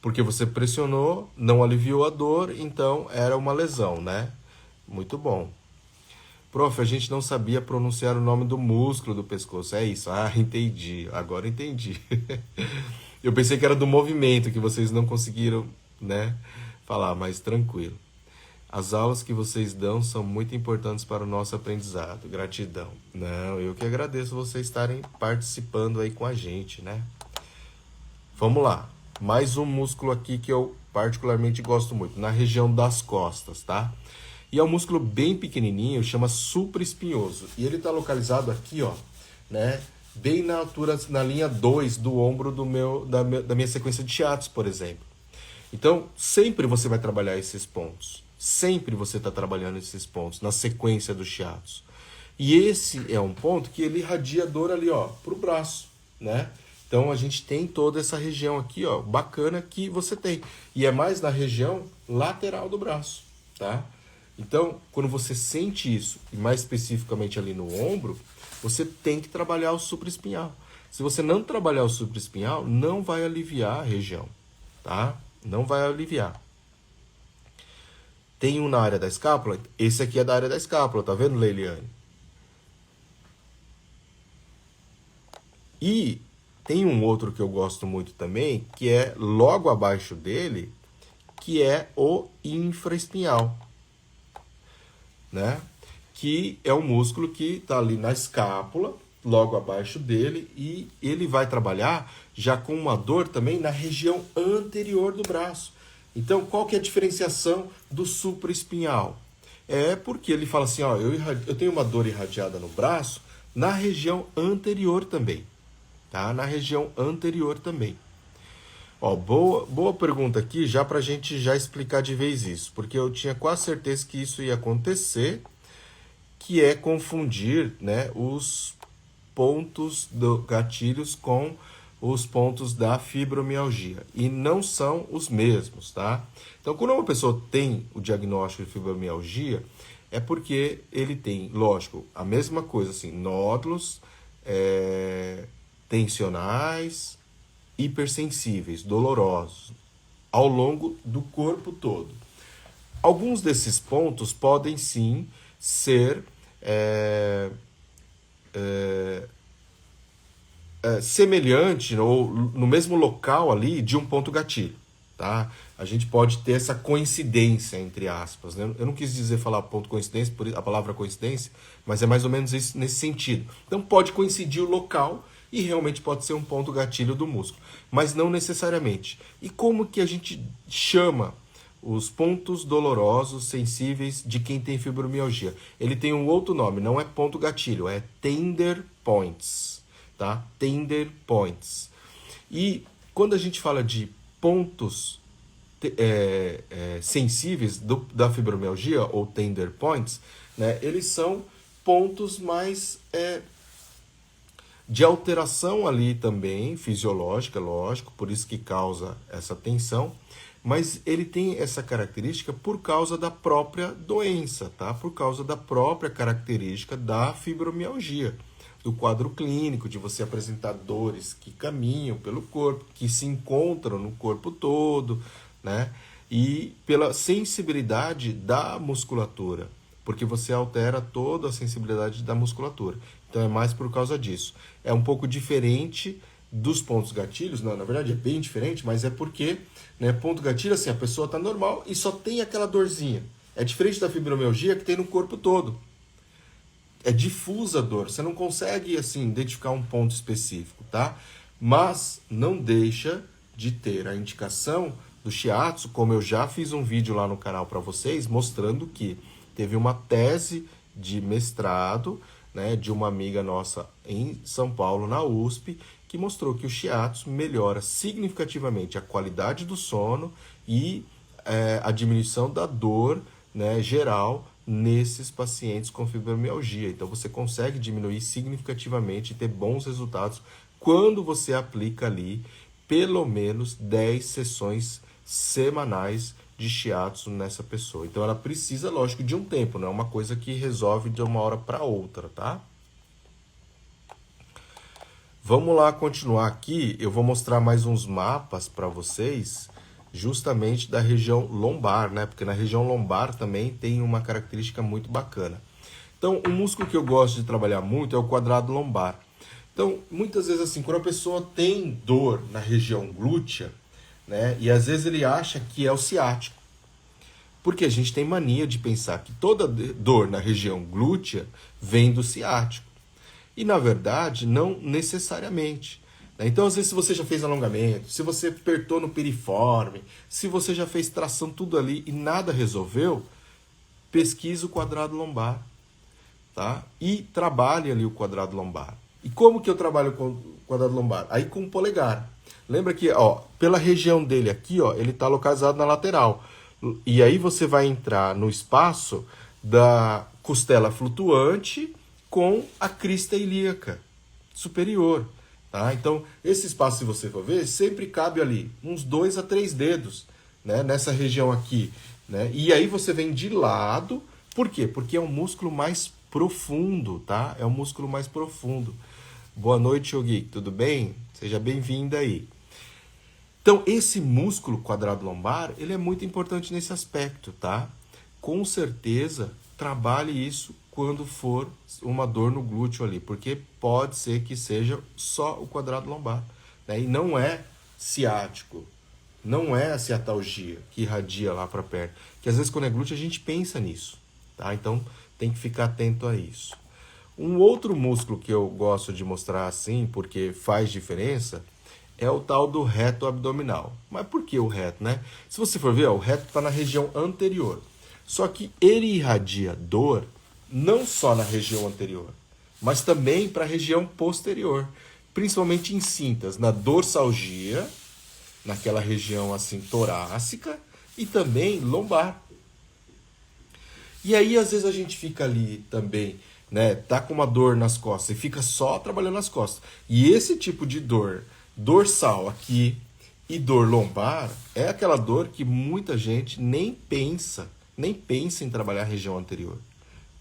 Porque você pressionou, não aliviou a dor, então era uma lesão, né? Muito bom. Prof, a gente não sabia pronunciar o nome do músculo do pescoço. É isso. Ah, entendi. Agora entendi. Eu pensei que era do movimento que vocês não conseguiram, né, falar, mas tranquilo. As aulas que vocês dão são muito importantes para o nosso aprendizado. Gratidão. Não, eu que agradeço vocês estarem participando aí com a gente, né? Vamos lá. Mais um músculo aqui que eu particularmente gosto muito, na região das costas, tá? E é um músculo bem pequenininho, chama supraespinhoso. E ele está localizado aqui, ó, né? Bem na altura, na linha 2 do ombro da minha sequência de shiatsu, por exemplo. Então, sempre você vai trabalhar esses pontos. Sempre você está trabalhando esses pontos, na sequência do shiatsu. E esse é um ponto que ele irradia dor ali, ó, pro braço, né? Então, a gente tem toda essa região aqui, ó, bacana que você tem. E é mais na região lateral do braço, tá? Então, quando você sente isso, e mais especificamente ali no ombro, você tem que trabalhar o supraespinhal. Se você não trabalhar o supraespinhal, não vai aliviar a região, tá? Não vai aliviar. Tem um na área da escápula? Esse aqui é da área da escápula, tá vendo, Leiliane? E tem um outro que eu gosto muito também, que é logo abaixo dele, que é o infraespinhal, né? Que é um músculo que está ali na escápula, logo abaixo dele, e ele vai trabalhar já com uma dor também na região anterior do braço. Então, qual que é a diferenciação do supraespinhal? É porque ele fala assim, ó, eu tenho uma dor irradiada no braço na região anterior também, tá? Na região anterior também. Ó, boa pergunta aqui, já pra gente já explicar de vez isso, porque eu tinha quase certeza que isso ia acontecer, que é confundir, né, os pontos do gatilhos com os pontos da fibromialgia. E não são os mesmos, tá? Então, quando uma pessoa tem o diagnóstico de fibromialgia, é porque ele tem, lógico, a mesma coisa, assim, nódulos tensionais, hipersensíveis, dolorosos, ao longo do corpo todo. Alguns desses pontos podem, sim, ser semelhante ou no mesmo local ali de um ponto gatilho, tá? A gente pode ter essa coincidência, entre aspas, né? Eu não quis dizer falar ponto coincidência, por a palavra coincidência, mas é mais ou menos isso, nesse sentido. Então pode coincidir o local e realmente pode ser um ponto gatilho do músculo, mas não necessariamente. E como que a gente chama os pontos dolorosos, sensíveis de quem tem fibromialgia? Ele tem um outro nome, não é ponto gatilho, é tender points, tá? Tender points. E quando a gente fala de pontos sensíveis da fibromialgia, ou tender points, né, eles são pontos mais de alteração ali também, fisiológica, lógico, por isso que causa essa tensão, mas ele tem essa característica por causa da própria doença, tá? Por causa da própria característica da fibromialgia, do quadro clínico, de você apresentar dores que caminham pelo corpo, que se encontram no corpo todo, né? E pela sensibilidade da musculatura, porque você altera toda a sensibilidade da musculatura. Então é mais por causa disso. É um pouco diferente dos pontos gatilhos, não, na verdade é bem diferente, mas é porque, né, ponto gatilho, assim, a pessoa está normal e só tem aquela dorzinha. É diferente da fibromialgia que tem no corpo todo. É difusa a dor, você não consegue, assim, identificar um ponto específico, tá? Mas não deixa de ter a indicação do shiatsu, como eu já fiz um vídeo lá no canal para vocês, mostrando que teve uma tese de mestrado, né, de uma amiga nossa em São Paulo, na USP, que mostrou que o shiatsu melhora significativamente a qualidade do sono e a diminuição da dor, né, geral nesses pacientes com fibromialgia. Então você consegue diminuir significativamente e ter bons resultados quando você aplica ali pelo menos 10 sessões semanais de shiatsu nessa pessoa. Então ela precisa, lógico, de um tempo, não é uma coisa que resolve de uma hora para outra, tá? Vamos lá continuar aqui, eu vou mostrar mais uns mapas para vocês, justamente da região lombar, né? Porque na região lombar também tem uma característica muito bacana. Então, um músculo que eu gosto de trabalhar muito é o quadrado lombar. Então, muitas vezes assim, quando a pessoa tem dor na região glútea, né? E às vezes ele acha que é o ciático. Porque a gente tem mania de pensar que toda dor na região glútea vem do ciático. E, na verdade, não necessariamente. Então, às vezes, se você já fez alongamento, se você apertou no piriforme, se você já fez tração tudo ali e nada resolveu, pesquise o quadrado lombar, tá? E trabalhe ali o quadrado lombar. E como que eu trabalho com o quadrado lombar? Aí com o polegar. Lembra que, ó, pela região dele aqui, ó, ele está localizado na lateral. E aí você vai entrar no espaço da costela flutuante com a crista ilíaca superior, tá? Então, esse espaço, se você for ver, sempre cabe ali uns 2 a 3 dedos, né, nessa região aqui, né? E aí você vem de lado, por quê? Porque é um músculo mais profundo, tá? É um músculo mais profundo. Boa noite, Yogi, tudo bem? Seja bem-vindo aí. Então, esse músculo quadrado lombar, ele é muito importante nesse aspecto, tá? Com certeza, trabalhe isso quando for uma dor no glúteo ali, porque pode ser que seja só o quadrado lombar, né? E não é ciático, não é a ciatalgia que irradia lá para perto, que às vezes quando é glúteo a gente pensa nisso, tá? Então tem que ficar atento a isso. Um outro músculo que eu gosto de mostrar assim, porque faz diferença, é o tal do reto abdominal. Mas por que o reto, né? Se você for ver, ó, o reto está na região anterior. Só que ele irradia dor não só na região anterior, mas também para a região posterior, principalmente em cintas, na dorsalgia, naquela região assim torácica e também lombar. E aí às vezes a gente fica ali também, né, tá com uma dor nas costas e fica só trabalhando nas costas. E esse tipo de dor dorsal aqui e dor lombar é aquela dor que muita gente nem pensa em trabalhar a região anterior,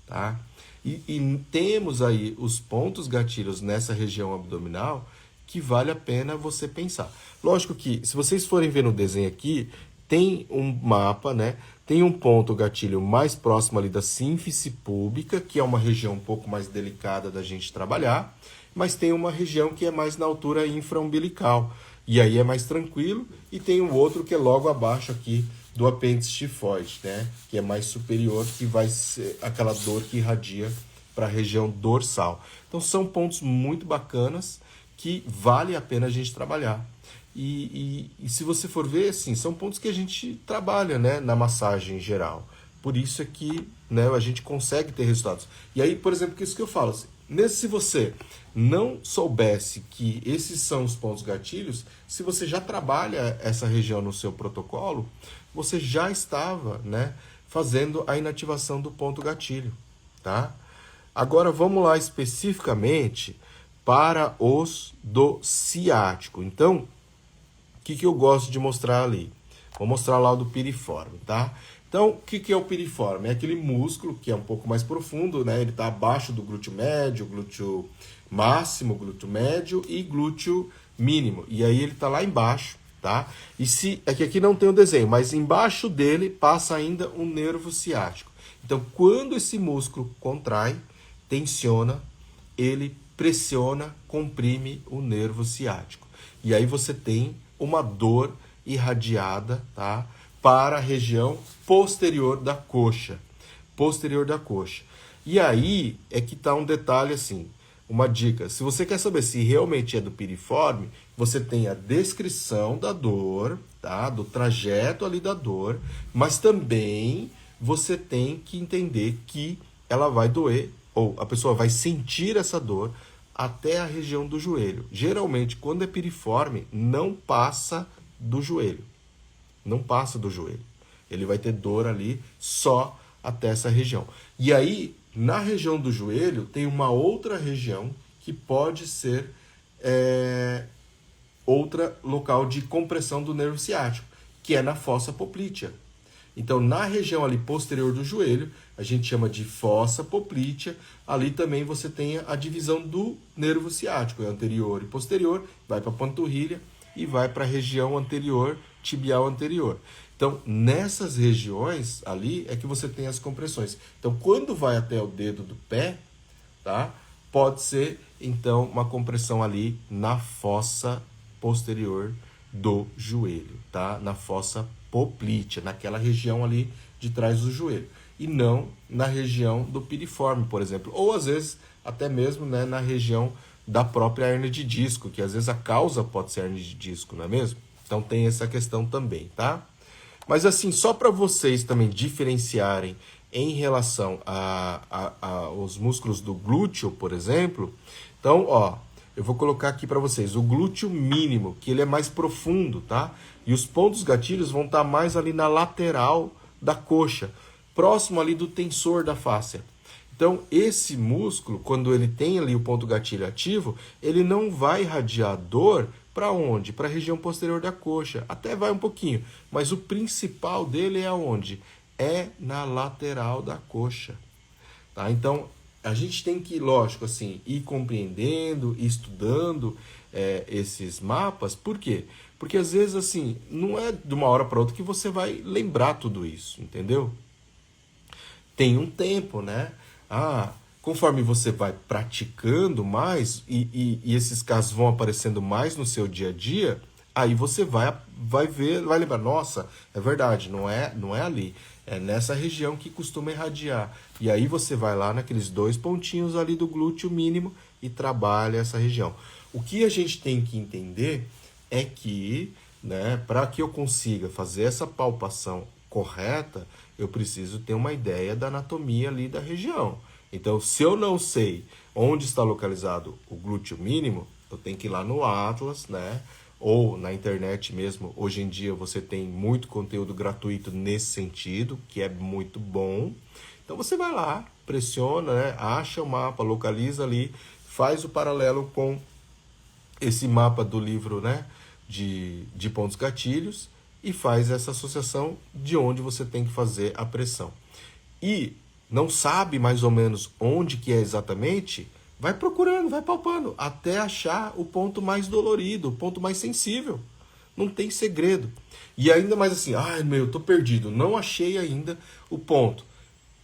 tá? E temos aí os pontos gatilhos nessa região abdominal que vale a pena você pensar. Lógico que, se vocês forem ver no desenho aqui, tem um mapa, né? Tem um ponto gatilho mais próximo ali da sínfise púbica, que é uma região um pouco mais delicada da gente trabalhar, mas tem uma região que é mais na altura infraumbilical. E aí é mais tranquilo. E tem o outro que é logo abaixo aqui do apêndice tifoide, né? Que é mais superior, que vai ser aquela dor que irradia para a região dorsal. Então são pontos muito bacanas que vale a pena a gente trabalhar. E se você for ver, assim, são pontos que a gente trabalha, né, na massagem em geral. Por isso é que, né, a gente consegue ter resultados. E aí, por exemplo, que isso que eu falo, assim, se você não soubesse que esses são os pontos gatilhos, se você já trabalha essa região no seu protocolo, você já estava, né, fazendo a inativação do ponto gatilho, tá? Agora vamos lá especificamente para os do ciático. Então, o que eu gosto de mostrar ali? Vou mostrar lá o do piriforme, tá? Então, o que é o piriforme? É aquele músculo que é um pouco mais profundo, né? Ele está abaixo do glúteo médio, glúteo máximo, glúteo médio e glúteo mínimo. E aí ele está lá embaixo, tá? E se é que aqui não tem o desenho, mas embaixo dele passa ainda um nervo ciático. Então, quando esse músculo contrai, tensiona, ele pressiona, comprime o nervo ciático. E aí você tem uma dor irradiada, tá? Para a região posterior da coxa. Posterior da coxa. E aí é que tá um detalhe assim, uma dica. Se você quer saber se realmente é do piriforme, você tem a descrição da dor, tá? Do trajeto ali da dor, mas também você tem que entender que ela vai doer, ou a pessoa vai sentir essa dor até a região do joelho. Geralmente, quando é piriforme, não passa do joelho. Não passa do joelho. Ele vai ter dor ali só até essa região. E aí, na região do joelho, tem uma outra região que pode ser outra local de compressão do nervo ciático, que é na fossa poplítea. Então, na região ali posterior do joelho, a gente chama de fossa poplítea. Ali também você tem a divisão do nervo ciático, anterior e posterior, vai para a panturrilha e vai para a região anterior, tibial anterior. Então, nessas regiões ali é que você tem as compressões. Então, quando vai até o dedo do pé, tá? Pode ser, então, uma compressão ali na fossa posterior do joelho, tá? Na fossa poplítea, naquela região ali de trás do joelho. E não na região do piriforme, por exemplo. Ou, às vezes, até mesmo, né, na região da própria hérnia de disco, que às vezes a causa pode ser hérnia de disco, não é mesmo? Então tem essa questão também, tá? Mas assim, só para vocês também diferenciarem em relação aos músculos do glúteo, por exemplo. Então, ó, eu vou colocar aqui para vocês o glúteo mínimo, que ele é mais profundo, tá? E os pontos gatilhos vão estar mais ali na lateral da coxa, próximo ali do tensor da fáscia. Então, esse músculo, quando ele tem ali o ponto gatilho ativo, ele não vai irradiar dor para onde? Para a região posterior da coxa. Até vai um pouquinho, mas o principal dele é aonde? É na lateral da coxa. Tá? Então, a gente tem que, lógico, assim, ir compreendendo, estudando esses mapas. Por quê? Porque às vezes, assim, não é de uma hora para outra que você vai lembrar tudo isso, entendeu? Tem um tempo, né? Conforme você vai praticando mais e esses casos vão aparecendo mais no seu dia a dia, aí você vai ver, vai lembrar, nossa, é verdade, não é ali, é nessa região que costuma irradiar. E aí você vai lá naqueles 2 pontinhos ali do glúteo mínimo e trabalha essa região. O que a gente tem que entender é que, né, para que eu consiga fazer essa palpação correta, eu preciso ter uma ideia da anatomia ali da região. Então, se eu não sei onde está localizado o glúteo mínimo, eu tenho que ir lá no Atlas, né? Ou na internet mesmo. Hoje em dia você tem muito conteúdo gratuito nesse sentido, que é muito bom. Então você vai lá, pressiona, né? Acha o mapa, localiza ali, faz o paralelo com esse mapa do livro, né? De pontos gatilhos e faz essa associação de onde você tem que fazer a pressão. E não sabe mais ou menos onde que é exatamente, vai procurando, vai palpando, até achar o ponto mais dolorido, o ponto mais sensível. Não tem segredo. E ainda mais assim, tô perdido, não achei ainda o ponto.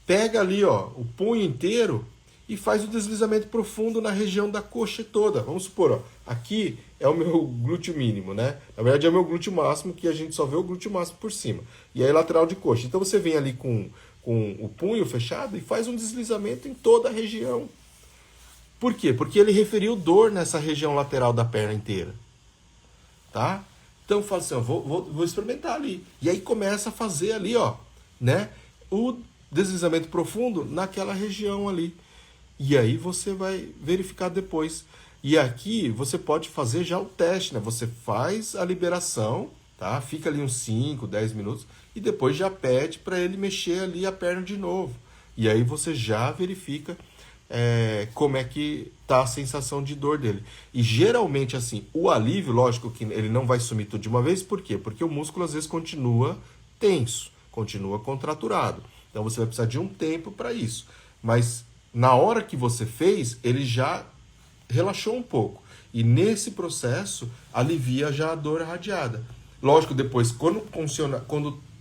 Pega ali, ó, o punho inteiro e faz o deslizamento profundo na região da coxa toda. Vamos supor, ó, aqui é o meu glúteo mínimo, né? Na verdade é o meu glúteo máximo, que a gente só vê o glúteo máximo por cima. E aí lateral de coxa. Então você vem ali com o punho fechado e faz um deslizamento em toda a região. Por quê? Porque ele referiu dor nessa região lateral da perna inteira, tá? Então fala assim, ó, vou experimentar ali. E aí começa a fazer ali, ó, né? O deslizamento profundo naquela região ali. E aí você vai verificar depois. E aqui você pode fazer já o teste, né? Você faz a liberação, tá? Fica ali uns 5, 10 minutos e depois já pede para ele mexer ali a perna de novo. E aí você já verifica como é que tá a sensação de dor dele. E geralmente, assim, o alívio, lógico que ele não vai sumir tudo de uma vez, por quê? Porque o músculo às vezes continua tenso, continua contraturado. Então você vai precisar de um tempo para isso. Mas na hora que você fez, ele já relaxou um pouco. E nesse processo, alivia já a dor radiada. Lógico, depois, quando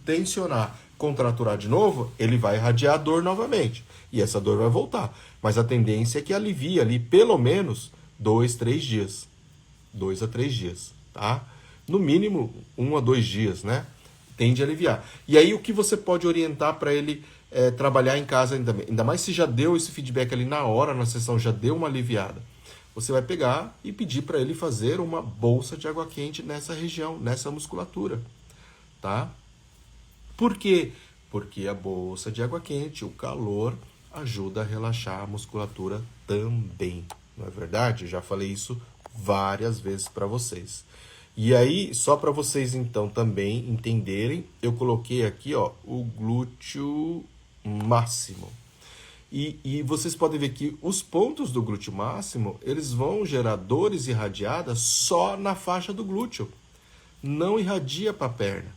tensionar, contraturar de novo, ele vai irradiar a dor novamente. E essa dor vai voltar. Mas a tendência é que alivie ali pelo menos 2, 3 dias. 2 a 3 dias, tá? No mínimo 1 a 2 dias, né? Tende a aliviar. E aí o que você pode orientar para ele trabalhar em casa ainda mais se já deu esse feedback ali na hora, na sessão, já deu uma aliviada. Você vai pegar e pedir para ele fazer uma bolsa de água quente nessa região, nessa musculatura, tá? Por quê? Porque a bolsa de água quente, o calor, ajuda a relaxar a musculatura também. Não é verdade? Eu já falei isso várias vezes para vocês. E aí, só para vocês então também entenderem, eu coloquei aqui, ó, o glúteo máximo. E vocês podem ver que os pontos do glúteo máximo, eles vão gerar dores irradiadas só na faixa do glúteo. Não irradia para a perna,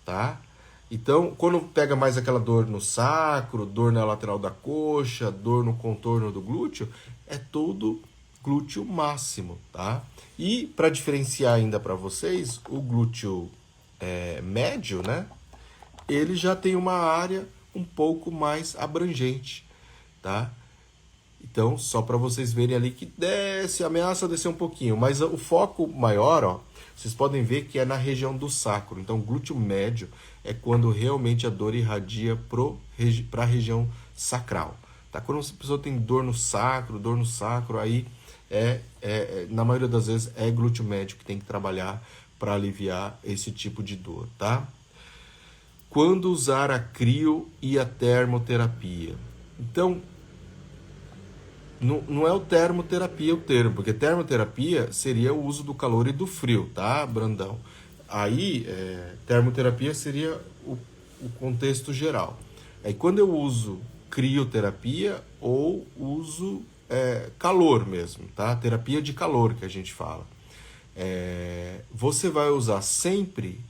tá? Então, quando pega mais aquela dor no sacro, dor na lateral da coxa, dor no contorno do glúteo, é todo glúteo máximo, tá? E para diferenciar ainda para vocês, o glúteo médio, né? Ele já tem uma área um pouco mais abrangente, tá? Então, só para vocês verem ali que desce, ameaça descer um pouquinho, mas o foco maior, ó, vocês podem ver que é na região do sacro. Então, glúteo médio é quando realmente a dor irradia para a região sacral. Tá? Quando a pessoa tem dor no sacro, aí na maioria das vezes é glúteo médio que tem que trabalhar para aliviar esse tipo de dor, tá? Quando usar a crio e a termoterapia? Então, não é o termoterapia o termo, porque termoterapia seria o uso do calor e do frio, tá, Brandão? Aí, termoterapia seria o contexto geral. Aí, quando eu uso crioterapia ou uso calor mesmo, tá? Terapia de calor que a gente fala. Você vai usar sempre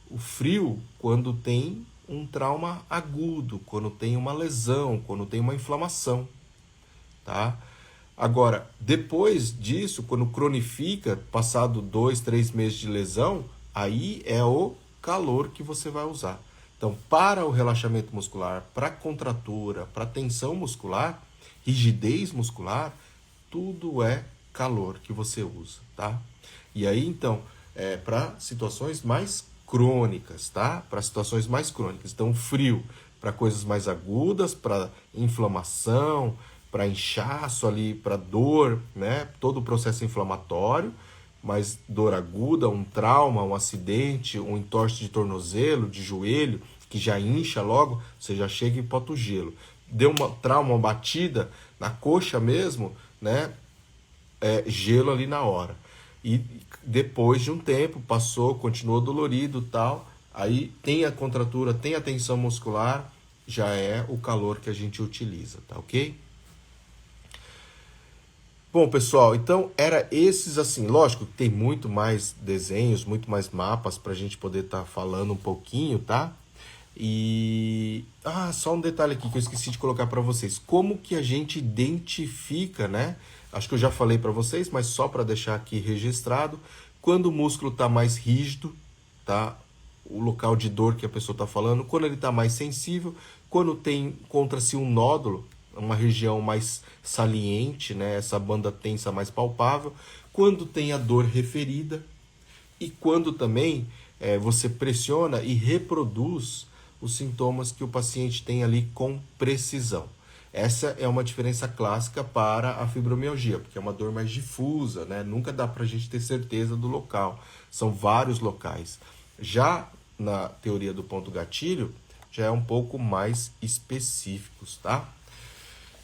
o frio quando tem um trauma agudo, quando tem uma lesão, quando tem uma inflamação, tá? Agora, depois disso, quando cronifica, passado 2, 3 meses de lesão, aí é o calor que você vai usar. Então, para o relaxamento muscular, para contratura, para tensão muscular, rigidez muscular, tudo é calor que você usa, tá? E aí, então, para situações mais crônicas, tá? Para situações mais crônicas. Então, frio para coisas mais agudas, para inflamação, para inchaço ali, para dor, né? Todo o processo inflamatório, mas dor aguda, um trauma, um acidente, um entorse de tornozelo, de joelho, que já incha logo, você já chega em hipotogelo. Deu uma trauma, uma batida na coxa mesmo, né? Gelo ali na hora. E depois de um tempo, passou, continuou dolorido e tal, aí tem a contratura, tem a tensão muscular, já é o calor que a gente utiliza, tá ok? Bom, pessoal, então era esses assim, lógico que tem muito mais desenhos, muito mais mapas para a gente poder estar falando um pouquinho, tá? E só um detalhe aqui que eu esqueci de colocar para vocês. Como que a gente identifica, né? Acho que eu já falei para vocês, mas só para deixar aqui registrado, quando o músculo está mais rígido, tá? O local de dor que a pessoa está falando, quando ele está mais sensível, quando encontra-se um nódulo, uma região mais saliente, né? Essa banda tensa mais palpável, quando tem a dor referida e quando também você pressiona e reproduz os sintomas que o paciente tem ali com precisão. Essa é uma diferença clássica para a fibromialgia, porque é uma dor mais difusa, né? Nunca dá para a gente ter certeza do local. São vários locais. Já na teoria do ponto gatilho, já é um pouco mais específicos, tá?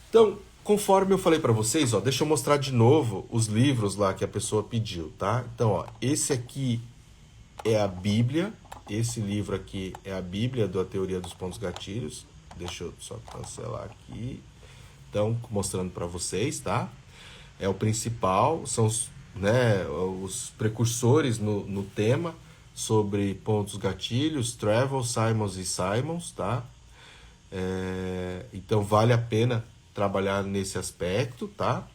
Então, conforme eu falei para vocês, ó, deixa eu mostrar de novo os livros lá que a pessoa pediu, tá? Então, ó, esse aqui é a Bíblia, esse livro aqui é a Bíblia da teoria dos pontos gatilhos. Deixa eu só cancelar aqui. Então, mostrando para vocês, tá? É o principal, são os, né, os precursores no tema sobre pontos gatilhos, Travel, Simons e Simons, tá? Então, vale a pena trabalhar nesse aspecto, tá?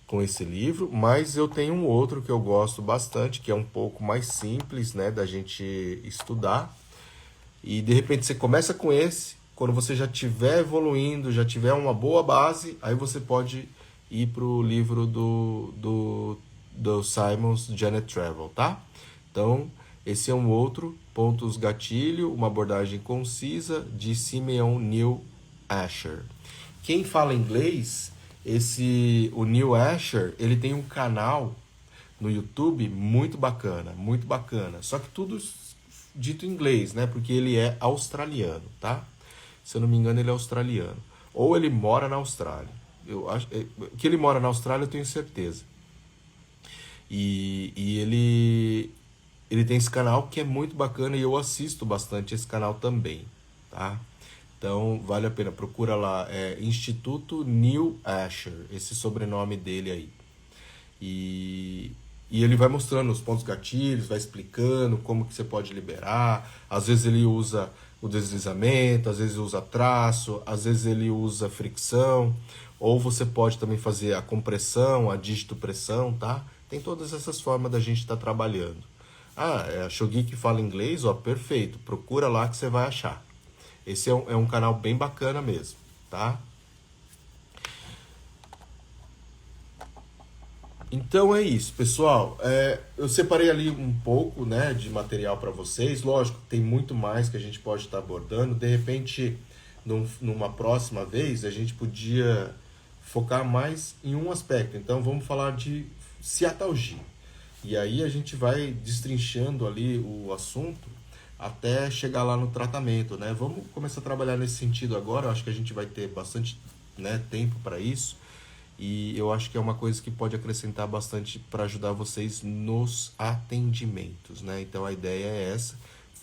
Com esse livro, mas eu tenho um outro que eu gosto bastante, que é um pouco mais simples, né, da gente estudar. E de repente você começa com esse, quando você já estiver evoluindo, já tiver uma boa base, aí você pode ir para o livro do Simons, Janet Travel, tá? Então, esse é um outro, pontos gatilho, uma abordagem concisa, de Simeon Neil Asher. Quem fala inglês, o Neil Asher, ele tem um canal no YouTube muito bacana, muito bacana. Só que tudo dito em inglês, né? Porque ele é australiano, tá? Se eu não me engano, ele é australiano. Ou ele mora na Austrália. Eu acho que ele mora na Austrália, eu tenho certeza. E ele tem esse canal que é muito bacana e eu assisto bastante esse canal também, tá? Então, vale a pena, procura lá, Instituto Neil Asher, esse sobrenome dele aí. E ele vai mostrando os pontos gatilhos, vai explicando como que você pode liberar. Às vezes ele usa o deslizamento, às vezes usa traço, às vezes ele usa fricção, ou você pode também fazer a compressão, a dígito-pressão, tá? Tem todas essas formas da gente estar trabalhando. A Shogi que fala inglês, ó, perfeito, procura lá que você vai achar. Esse é um canal bem bacana mesmo, tá? Então é isso, pessoal. Eu separei ali um pouco, né, de material para vocês. Lógico, tem muito mais que a gente pode estar abordando. De repente, numa próxima vez, a gente podia focar mais em um aspecto. Então vamos falar de ciatalgia. E aí a gente vai destrinchando ali o assunto até chegar lá no tratamento, né? Vamos começar a trabalhar nesse sentido agora. Eu acho que a gente vai ter bastante, né, tempo para isso. E eu acho que é uma coisa que pode acrescentar bastante para ajudar vocês nos atendimentos, né? Então a ideia é essa,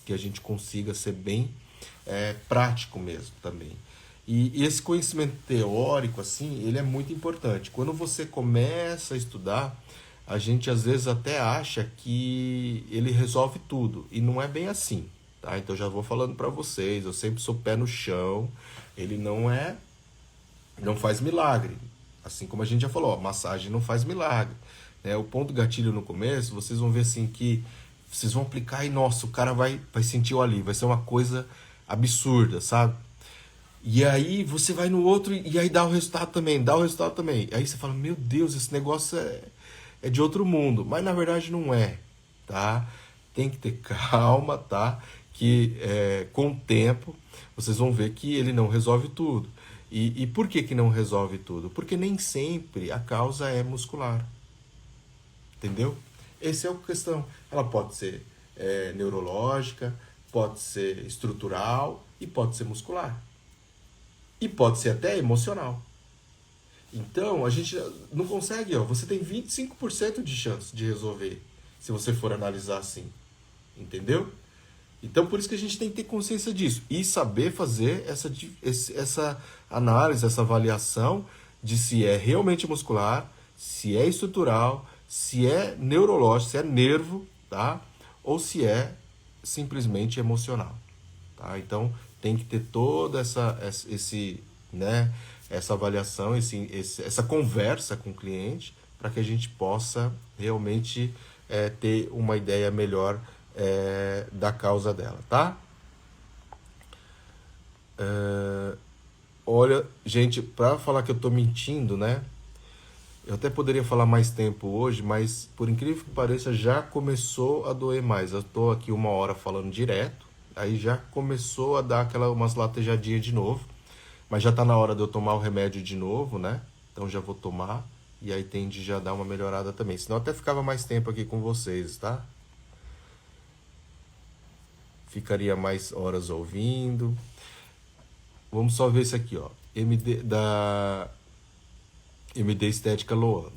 que a gente consiga ser bem prático mesmo também. E esse conhecimento teórico, assim, ele é muito importante. Quando você começa a estudar, a gente às vezes até acha que ele resolve tudo, e não é bem assim, tá? Então já vou falando para vocês, eu sempre sou pé no chão, ele não faz milagre. Assim como a gente já falou, ó, massagem não faz milagre, né? O ponto gatilho no começo, vocês vão ver assim que vocês vão aplicar e, nossa, o cara vai sentir o alívio, vai ser uma coisa absurda, sabe? E aí você vai no outro e aí dá o resultado também, dá o resultado também. Aí você fala, meu Deus, esse negócio é de outro mundo. Mas na verdade não é, tá? Tem que ter calma, tá? Que com o tempo vocês vão ver que ele não resolve tudo. E por que não resolve tudo? Porque nem sempre a causa é muscular. Entendeu? Essa é a questão. Ela pode ser neurológica, pode ser estrutural e pode ser muscular. E pode ser até emocional. Então, a gente não consegue, ó, você tem 25% de chance de resolver, se você for analisar assim. Entendeu? Então, por isso que a gente tem que ter consciência disso e saber fazer essa análise, essa avaliação de se é realmente muscular, se é estrutural, se é neurológico, se é nervo, tá? Ou se é simplesmente emocional, tá? Então, tem que ter toda essa avaliação, essa conversa com o cliente para que a gente possa realmente ter uma ideia melhor da causa dela, tá? Olha Olha, gente, para falar que eu tô mentindo, né? Eu até poderia falar mais tempo hoje, mas por incrível que pareça, já começou a doer mais. Eu tô aqui 1 hora falando direto, aí já começou a dar aquela umas latejadinhas de novo, mas já tá na hora de eu tomar o remédio de novo, né? Então já vou tomar e aí tende já dar uma melhorada também. Senão eu até ficava mais tempo aqui com vocês, tá? Ficaria mais horas ouvindo. Vamos só ver isso aqui, ó. MD Estética Loanda.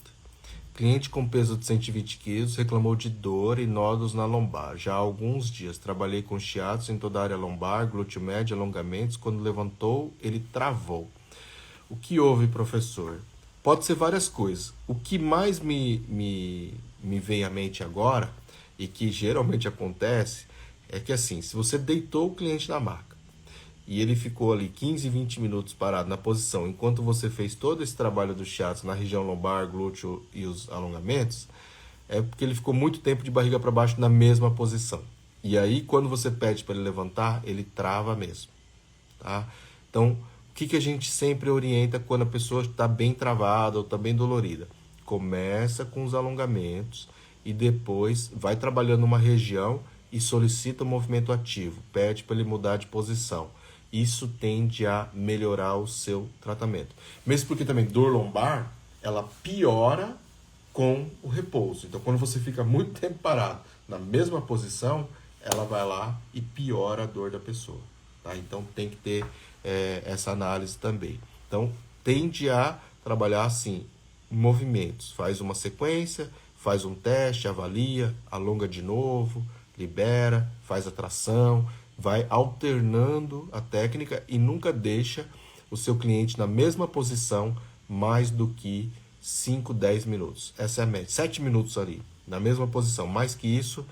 Cliente com peso de 120 quilos reclamou de dor e nódulos na lombar. Já há alguns dias trabalhei com chiatos em toda a área lombar, glúteo médio, alongamentos. Quando levantou, ele travou. O que houve, professor? Pode ser várias coisas. O que mais me vem à mente agora, e que geralmente acontece, é que assim, se você deitou o cliente na maca e ele ficou ali 15, 20 minutos parado na posição, enquanto você fez todo esse trabalho do shiatsu na região lombar, glúteo e os alongamentos, é porque ele ficou muito tempo de barriga para baixo na mesma posição. E aí, quando você pede para ele levantar, ele trava mesmo, tá? Então, o que a gente sempre orienta quando a pessoa está bem travada ou está bem dolorida? Começa com os alongamentos e depois vai trabalhando uma região e solicita o movimento ativo, pede para ele mudar de posição. Isso tende a melhorar o seu tratamento. Mesmo porque também dor lombar, ela piora com o repouso. Então, quando você fica muito tempo parado na mesma posição, ela vai lá e piora a dor da pessoa. Tá? Então, tem que ter essa análise também. Então, tende a trabalhar assim, movimentos. Faz uma sequência, faz um teste, avalia, alonga de novo, libera, faz a tração, vai alternando a técnica e nunca deixa o seu cliente na mesma posição mais do que 5, 10 minutos. Essa é a média. 7 minutos ali, na mesma posição. Mais que isso,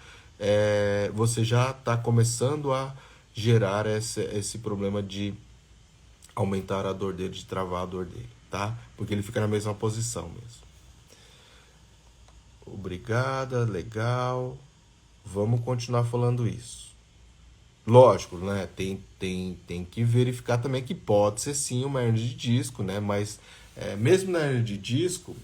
você já está começando a gerar esse problema de aumentar a dor dele, de travar a dor dele, tá? Porque ele fica na mesma posição mesmo. Obrigada, legal. Vamos continuar falando isso. Lógico, né? Tem que verificar também que pode ser sim uma hernia de disco, né? Mas mesmo na hernia de disco,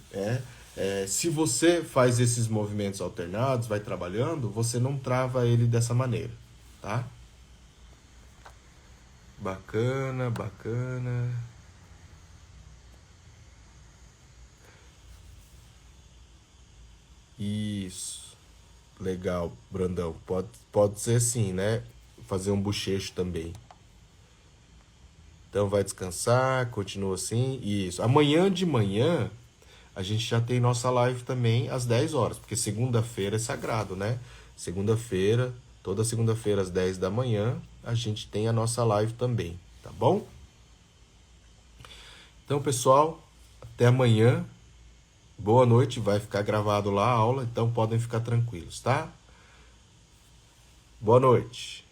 se você faz esses movimentos alternados, vai trabalhando, você não trava ele dessa maneira, tá? Bacana, bacana. Isso. Legal, Brandão. Pode ser sim, né? Fazer um bochecho também. Então vai descansar, continua assim. Isso. Amanhã de manhã a gente já tem nossa live também às 10 horas, porque segunda-feira é sagrado, né? Segunda-feira, toda segunda-feira às 10 da manhã, a gente tem a nossa live também, tá bom? Então, pessoal, até amanhã. Boa noite, vai ficar gravado lá a aula, então podem ficar tranquilos, tá? Boa noite.